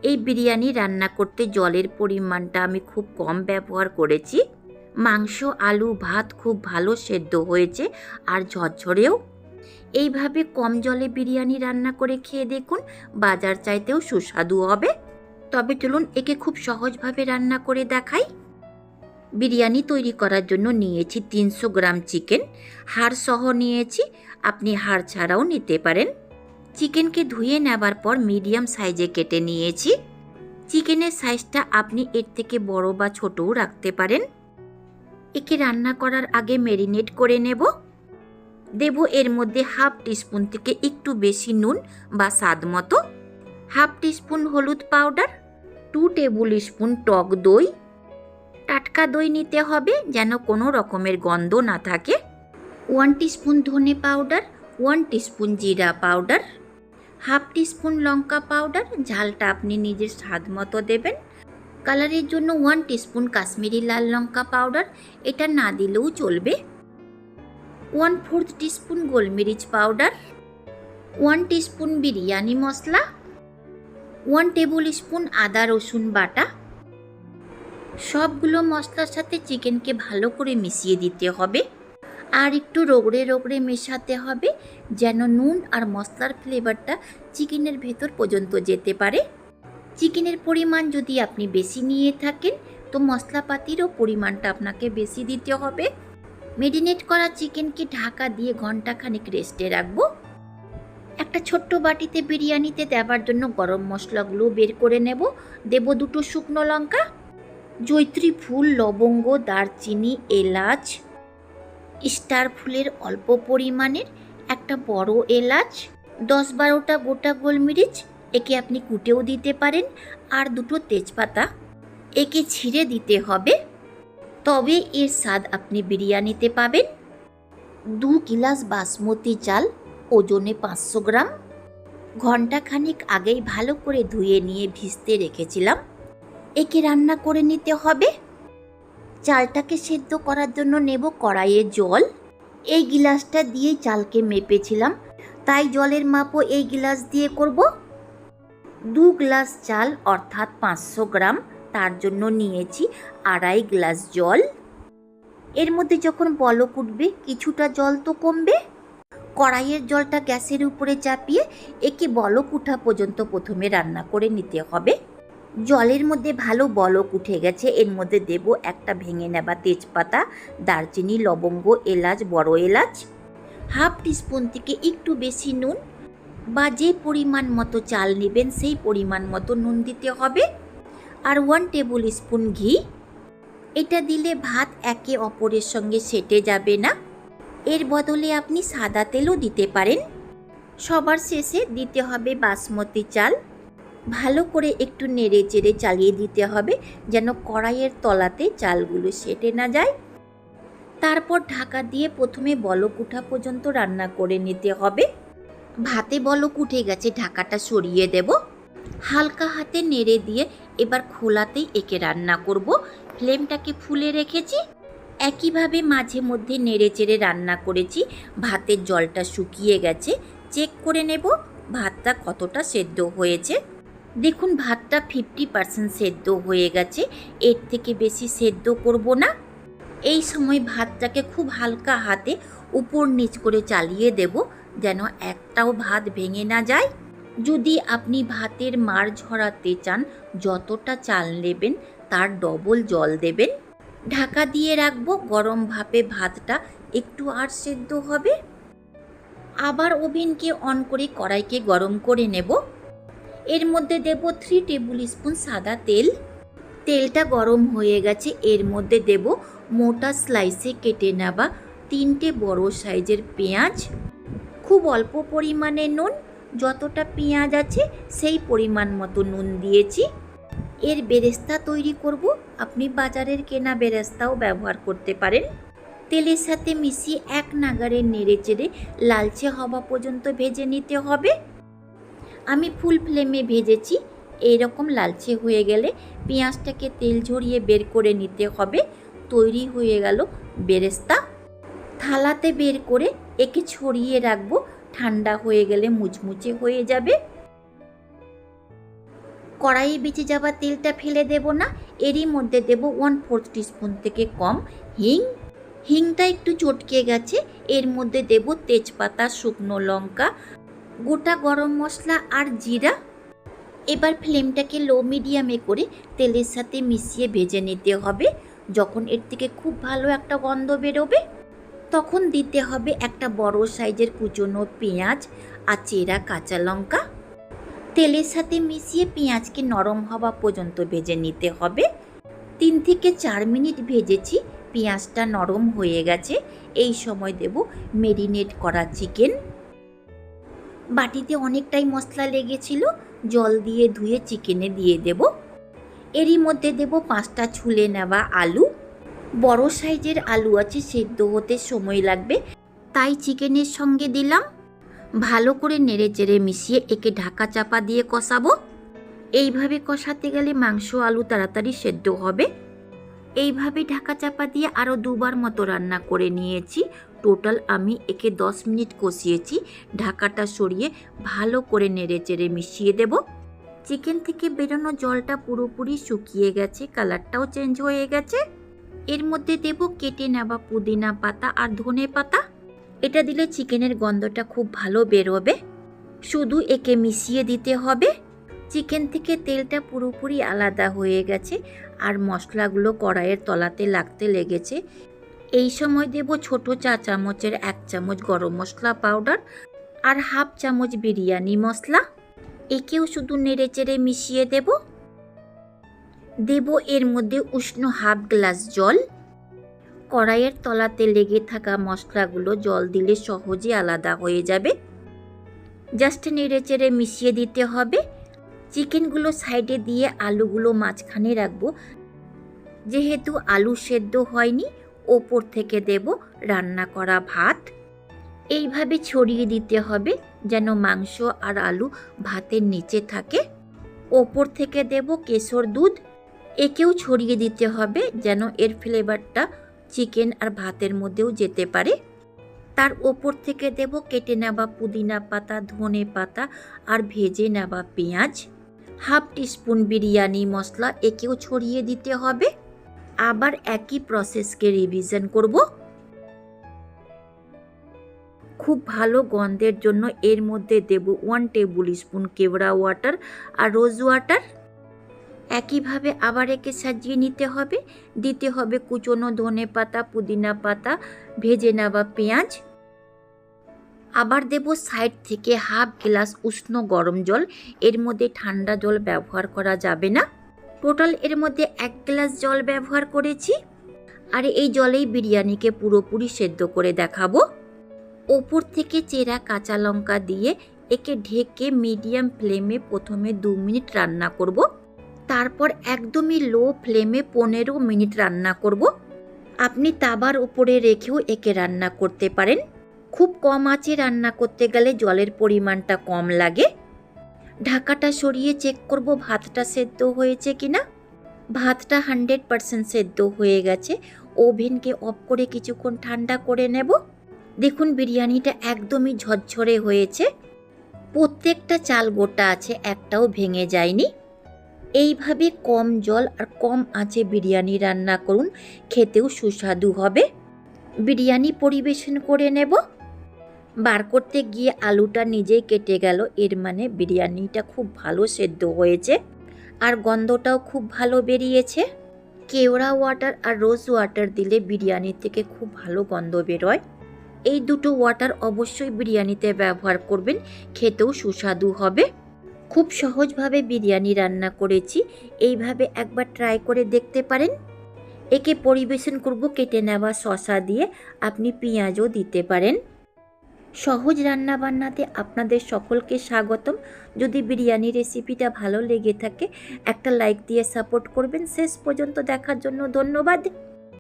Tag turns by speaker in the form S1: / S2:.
S1: এই বিরিয়ানি রান্না করতে জলের পরিমাণটা আমি খুব কম ব্যবহার করেছি। মাংস, আলু, ভাত খুব ভালো সেদ্ধ হয়েছে আর ঝরঝরেও। এইভাবে কম জলে বিরিয়ানি রান্না করে খেয়ে দেখুন, বাজার চাইতেও সুস্বাদু হবে। তবে চলুন একে খুব সহজভাবে রান্না করে দেখাই। বিরিয়ানি তৈরি করার জন্য নিয়েছি 300 গ্রাম চিকেন। হাড় সহ নিয়েছি, আপনি হাড় ছাড়াও নিতে পারেন। চিকেনকে ধুয়ে নেবার পর মিডিয়াম সাইজে কেটে নিয়েছি। চিকেনের সাইজটা আপনি এর থেকে বড় বা ছোটও রাখতে পারেন। একে রান্না করার আগে ম্যারিনেট করে দেব এর মধ্যে হাফ টিস্পুন থেকে একটু বেশি নুন বা স্বাদ মতো, হাফ টিস্পুন হলুদ পাউডার, 2 টেবিল স্পুন টক দই। টাটকা দই নিতে হবে যেন কোনো রকমের গন্ধ না থাকে। 1 টিস্পুন ধনে পাউডার, 1 টিস্পুন জিরা পাউডার, হাফ টিস্পুন লঙ্কা পাউডার, ঝালটা আপনি নিজের স্বাদ মতো দেবেন। কালারের জন্য 1 টিস্পুন কাশ্মীরি লাল লঙ্কা পাউডার, এটা না দিলেও চলবে। 1/4 টিস্পুন গোলমরিচ পাউডার, 1 টিস্পুন বিরিয়ানি মশলা, 1 টেবিল স্পুন আদা রসুন বাটা। সবগুলো মশলার সাথে চিকেনকে ভালো করে মিশিয়ে দিতে হবে আর একটু রগড়ে রগড়ে মেশাতে হবে যেন নুন আর মশলার ফ্লেভারটা চিকেনের ভেতর পর্যন্ত যেতে পারে। চিকেনের পরিমাণ যদি আপনি বেশি নিয়ে থাকেন তো মশলাপাতিরও পরিমাণটা আপনাকে বেশি দিতে হবে। ম্যারিনেট করা চিকেনকে ঢাকা দিয়ে ঘন্টাখানেক রেস্টে রাখবো। একটা ছোট্ট বাটিতে বিরিয়ানিতে দেওয়ার জন্য গরম মশলাগুলো বের করে দেব 2 শুকনো লঙ্কা, জয়িত্রী ফুল, লবঙ্গ, দারচিনি, এলাচ, স্টার ফুলের অল্প পরিমাণের একটা বড় এলাচ, 10-12টা গোটা গোলমরিচ, একে আপনি কুটেও দিতে পারেন, আর 2টো তেজপাতা, একে ছিঁড়ে দিতে হবে। তবে এর স্বাদ আপনি বিরিয়ানিতে পাবেন। 2 গিলাস বাসমতি চাল, ওজনে 500 গ্রাম, ঘন্টাখানিক আগেই ভালো করে ধুয়ে নিয়ে ভিজতে রেখেছিলাম। একে রান্না করে নিতে হবে। চালটাকে সেদ্ধ করার জন্য নেব কড়াইয়ে জল। এই গিলাসটা দিয়ে চালকে মেপেছিলাম, তাই জলের মাপও এই গিলাস দিয়ে করব। 2 গ্লাস চাল অর্থাৎ 500 গ্রাম, তার জন্য নিয়েছি 2.5 গ্লাস জল। এর মধ্যে যখন বলক উঠবে কিছুটা জল তো কমবে। কড়াইয়ের জলটা গ্যাসের উপরে চাপিয়ে একে বলক উঠা পর্যন্ত প্রথমে রান্না করে নিতে হবে। জলের মধ্যে ভালো বলক উঠে গেছে, এর মধ্যে দেব একটা ভেঙে নেওয়া তেজপাতা, দারচিনি, লবঙ্গ, এলাচ, বড় এলাচ, হাফ টিস্পুন থেকে একটু বেশি নুন বা যে পরিমাণ মতো চাল নেবেন সেই পরিমাণ মতো নুন দিতে হবে, আর 1 টেবিল স্পুন ঘি। এটা দিলে ভাত একে অপরের সঙ্গে সেটে যাবে না। এর বদলে আপনি সাদা তেলও দিতে পারেন। সবার শেষে দিতে হবে বাসমতি চাল। ভালো করে একটু নেড়ে চেড়ে চালিয়ে দিতে হবে যেন কড়াইয়ের তলাতে চালগুলো সেটে না যায়। তারপর ঢাকা দিয়ে প্রথমে বলক উঠা পর্যন্ত রান্না করে নিতে হবে। ভাতে বলক উঠে গেছে, ঢাকাটা সরিয়ে দেব। হালকা হাতে নেড়ে দিয়ে এবার খোলাতেই একে রান্না করব। ফ্লেমটাকে ফুলে রেখেছি। একইভাবে মাঝে মধ্যে নেড়ে চেড়ে রান্না করেছি। ভাতের জলটা শুকিয়ে গেছে, চেক করে নেব ভাতটা কতটা সেদ্ধ হয়েছে। দেখুন ভাতটা 50% সেদ্ধ হয়ে গেছে, এর থেকে বেশি সেদ্ধ করব না। এই সময় ভাতটাকে খুব হালকা হাতে উপর নিচ করে চালিয়ে দেব যেন একটাও ভাত ভেঙে না যায়। যদি আপনি ভাতের মাড় ঝরাতে চান যতটা চাল নেবেন তার ডবল জল দেবেন। ঢাকা দিয়ে রাখবো, গরম ভাপে ভাতটা একটু আর সেদ্ধ হবে। আবার ওভেনকে অন করে কড়াইকে গরম করে নেব। এর মধ্যে দেব 3 টেবিল স্পুন সাদা তেল। তেলটা গরম হয়ে গেছে, এর মধ্যে দেব মোটা স্লাইসে কেটে নেওয়া 3টে বড় সাইজের পেঁয়াজ, খুব অল্প পরিমাণে নুন, যতটা পেঁয়াজ আছে সেই পরিমাণ মতো নুন দিয়েছি। এর বেরেস্তা তৈরি করব, আপনি বাজারের কেনা বেরেস্তাও ব্যবহার করতে পারেন। তেলের সাথে মিশিয়ে এক নাগাড়ে নেড়ে চেড়ে লালচে হওয়া পর্যন্ত ভেজে নিতে হবে। আমি ফুল ফ্লেমে ভেজেছি। এইরকম লালচে হয়ে গেলে পেঁয়াজটাকে তেল ঝরিয়ে বের করে নিতে হবে। তৈরি হয়ে গেল বেরেস্তা। থালাতে বের করে একে ছড়িয়ে রাখবো, ঠান্ডা হয়ে গেলে মুচমুচে হয়ে যাবে। কড়াইয়ে বেঁচে যাওয়া তেলটা ফেলে দেব না, এরই মধ্যে দেব 1/4 টিস্পুন থেকে কম হিং। হিংটা একটু চটকে গেছে, এর মধ্যে দেব তেজপাতা, শুকনো লঙ্কা, গোটা গরম মশলা আর জিরা। এবার ফ্লেমটাকে লো মিডিয়ামে করে তেলের সাথে মিশিয়ে ভেজে নিতে হবে। যখন এর থেকে খুব ভালো একটা গন্ধ বেরোবে তখন দিতে হবে একটা বড় সাইজের কুচনো পেঁয়াজ আর চেরা কাঁচা লঙ্কা। তেলের সাথে মিশিয়ে পেঁয়াজকে নরম হওয়া পর্যন্ত ভেজে নিতে হবে। 3 থেকে 4 মিনিট ভেজেছি, পেঁয়াজটা নরম হয়ে গেছে। এই সময় দেব মেরিনেট করা চিকেন। বাটিতে অনেকটাই মশলা লেগেছিল, জল দিয়ে ধুয়ে চিকেনে দিয়ে দেব। এরই মধ্যে দেব 5টা ছুলে নেওয়া আলু। বড় সাইজের আলু আছে, সেদ্ধ হতে সময় লাগবে, তাই চিকেনের সঙ্গে দিলাম। ভালো করে নেড়ে চেড়ে মিশিয়ে একে ঢাকা চাপা দিয়ে কষাবো। এইভাবে কষাতে গেলে মাংস আলু তাড়াতাড়ি সেদ্ধ হবে। এইভাবে ঢাকা চাপা দিয়ে আরও 2বার মতো রান্না করে নিয়েছি। টোটাল আমি একে 10 মিনিট কষিয়েছি। ঢাকাটা সরিয়ে ভালো করে নেড়ে চেড়ে মিশিয়ে দেব। চিকেন থেকে বেরোনো জলটা পুরোপুরি শুকিয়ে গেছে, কালারটাও চেঞ্জ হয়ে গেছে। এর মধ্যে দেব কেটে নেওয়া পুদিনা পাতা আর ধনে পাতা। এটা দিলে চিকেনের গন্ধটা খুব ভালো বেরোবে। শুধু একে মিশিয়ে দিতে হবে। চিকেন থেকে তেলটা পুরোপুরি আলাদা হয়ে গেছে আর মশলাগুলো কড়াইয়ের তলাতে লাগতে লেগেছে। এই সময় দেব ছোট চা চামচের 1 চামচ গরম মশলা পাউডার আর 1/2 চামচ বিরিয়ানি মশলা। একেও শুধু নেড়ে চেড়ে মিশিয়ে দেব। দেব এর মধ্যে উষ্ণ 1/2 গ্লাস জল। কড়াইয়ের তলাতে লেগে থাকা মশলাগুলো জল দিলে সহজে আলাদা হয়ে যাবে। জাস্ট নেড়ে চেড়ে মিশিয়ে দিতে হবে। চিকেনগুলো সাইডে দিয়ে আলুগুলো মাঝখানে রাখবো। যেহেতু আলু সেদ্ধ হয়নি, ওপর থেকে দেব রান্না করা ভাত। এইভাবে ছড়িয়ে দিতে হবে যেন মাংস আর আলু ভাতের নিচে থাকে। ওপর থেকে দেব কেশর দুধ। একেও ছড়িয়ে দিতে হবে যেন এর ফ্লেভারটা চিকেন আর ভাতের মধ্যেও যেতে পারে। তার ওপর থেকে দেব কেটে নেওয়া পুদিনা পাতা, ধনে পাতা আর ভেজে নেওয়া পেঁয়াজ। 1/2 টিস্পুন বিরিয়ানি মশলা, একেও ছড়িয়ে দিতে হবে। আবার একই প্রসেসকে রিভিশন করব। খুব ভালো গন্ধের জন্য এর মধ্যে দেব 1 টেবিল স্পুন কেওড়া ওয়াটার আর রোজ ওয়াটার। একইভাবে আবার একে সাজিয়ে নিতে হবে। দিতে হবে কুচনো ধনে পাতা, পুদিনা পাতা, ভেজে নেওয়া পেঁয়াজ। আবার দেব সাইড থেকে 1/2 গ্লাস উষ্ণ গরম জল। এর মধ্যে ঠান্ডা জল ব্যবহার করা যাবে না। টোটাল এর মধ্যে 1 গ্লাস জল ব্যবহার করেছি। আর এই জলেই বিরিয়ানিকে পুরোপুরি সেদ্ধ করে দেখাবো। ওপর থেকে চেরা কাঁচা লঙ্কা দিয়ে একে ঢেকে মিডিয়াম ফ্লেমে প্রথমে 2 মিনিট রান্না করব। তারপর একদমই লো ফ্লেমে 15 মিনিট রান্না করব। আপনি তাবার উপরে রেখেও একে রান্না করতে পারেন। খুব কম আঁচে রান্না করতে গেলে জলের পরিমাণটা কম লাগে। ঢাকাটা সরিয়ে চেক করব ভাতটা সেদ্ধ হয়েছে কিনা। ভাতটা 100% সেদ্ধ হয়ে গেছে। ওভেনকে অফ করে কিছুক্ষণ ঠান্ডা করে নেব। দেখুন বিরিয়ানিটা একদমই ঝরঝরে হয়েছে। প্রত্যেকটা চাল গোটা আছে, একটাও ভেঙে যায়নি। এইভাবে কম জল আর কম আঁচে বিরিয়ানি রান্না করুন, খেতেও সুস্বাদু হবে। বিরিয়ানি পরিবেশন করে নেব। বার করতে গিয়ে আলুটা নিজেই কেটে গেল, এর মানে বিরিয়ানিটা খুব ভালো সেদ্ধ হয়েছে আর গন্ধটাও খুব ভালো বেরিয়েছে। কেওড়া ওয়াটার আর রোজ ওয়াটার দিলে বিরিয়ানি থেকে খুব ভালো গন্ধ বেরোয়। এই দুটো ওয়াটার অবশ্যই বিরিয়ানিতে ব্যবহার করবেন, খেতেও সুস্বাদু হবে। খুব সহজভাবে বিরিয়ানি রান্না করেছি, এইভাবে একবার ট্রাই করে দেখতে পারেন। একে পরিবেশন করব কেটে নেওয়া শসা দিয়ে, আপনি পেঁয়াজও দিতে পারেন। সহজ রান্না বান্নাতে আপনাদের সকলকে স্বাগতম। যদি বিরিয়ানি রেসিপিটা ভালো লেগে থাকে একটা লাইক দিয়ে সাপোর্ট করবেন। শেষ পর্যন্ত দেখার জন্য ধন্যবাদ।